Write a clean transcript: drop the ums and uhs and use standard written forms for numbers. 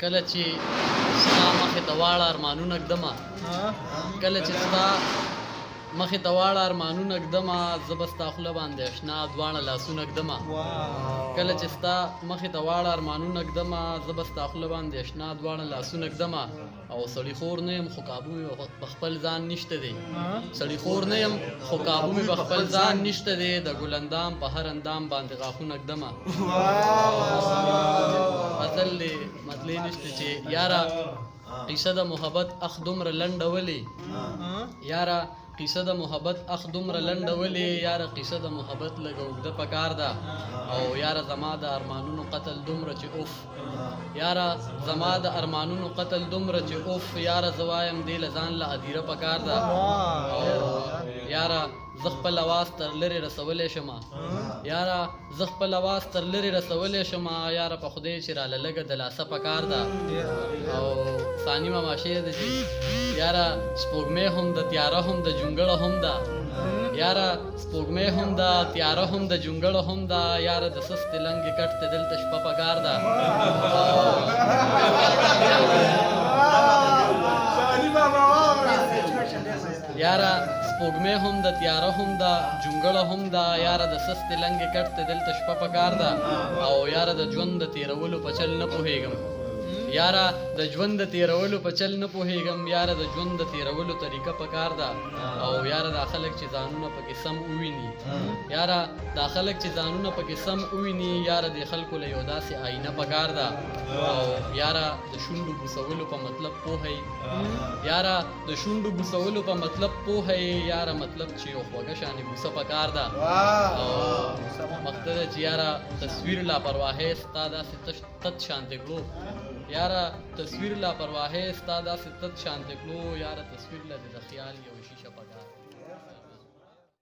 کله چې ستا مخې ته واړه ارمانونه ږدمه کله چې ستا مخې ته واړه ارمانونه ږدمه زه به ستا خوله باندې اشنا دواړه لاسونه ږدمه کله چې ستا مخې ته واړه ارمانونه ږدمه زه به ستا خوله باندې اشنا دواړه لاسونه ږدمه او سړی خور نه یم خو کابو مې په خپل ځان نشته دی سړی خور نه یم خو کابو مې په خپل ځان نشته دی د ګلندام په هر اندام باندې غاښونه ږدمه متل دی مطلع نشته چې یاره قصه د محبت اخ دومره لنډه ولې یاره قصه د محبت اخ دومره لنډه ولې یاره قصه د محبت لږه اوږده پکار ده او یاره زما د ارمانونو قتل دومره چې اوف یاره زما د ارمانونو قتل دومره چې اوف یاره زه وایم دې له ځان له ادیره پکار ده او یاره زه خپل اواز تر لرې رسولی شمه یاره زه خپل اواز تر لرې رسولی شمه یاره په خدای چې راله لږه د لاسه پکار ده او ثاني مماشی ده چې یاره سپوږمۍ هم د تیاره هم د جونګړه هم ده یاره سپوږمۍ هم ده تیاره هم د جونګړه هم ده یاره د سستې لنګې کټ ته دلته شپه پکار ده یاره سپوږمۍ هم د تیاره هم ده جونګړه هم ده یاره د سستې لنګې کټ ته دلته شپه پکار ده او یاره د ژوند د تېرولو په چل نه پوهېږم یاره د ژوند د تېرولو په چل نه پوهېږم یاره د ژوند د تېرولو طریقه پکار ده او یاره دا خلک چې ځانونه پکې سم وویني یاره دا خلک چې ځانونه پکې سم وویني یاره د خلکو له یو داسې آینه پکار ده او یاره د شونډو بوسولو په مطلب پوهئ یاره د شونډو بوسولو په مطلب پوهئ یاره مطلب چې یو خوږه شانې بوسه پکار ده او مقصد چې یاره تصویر لاپرواهۍ ستا داسې تت شانتې کړو یاره تصویر لاپرواهۍ ستا داسې تت شانتې کړو یاره تصویر له د خیال یو شیشه پکار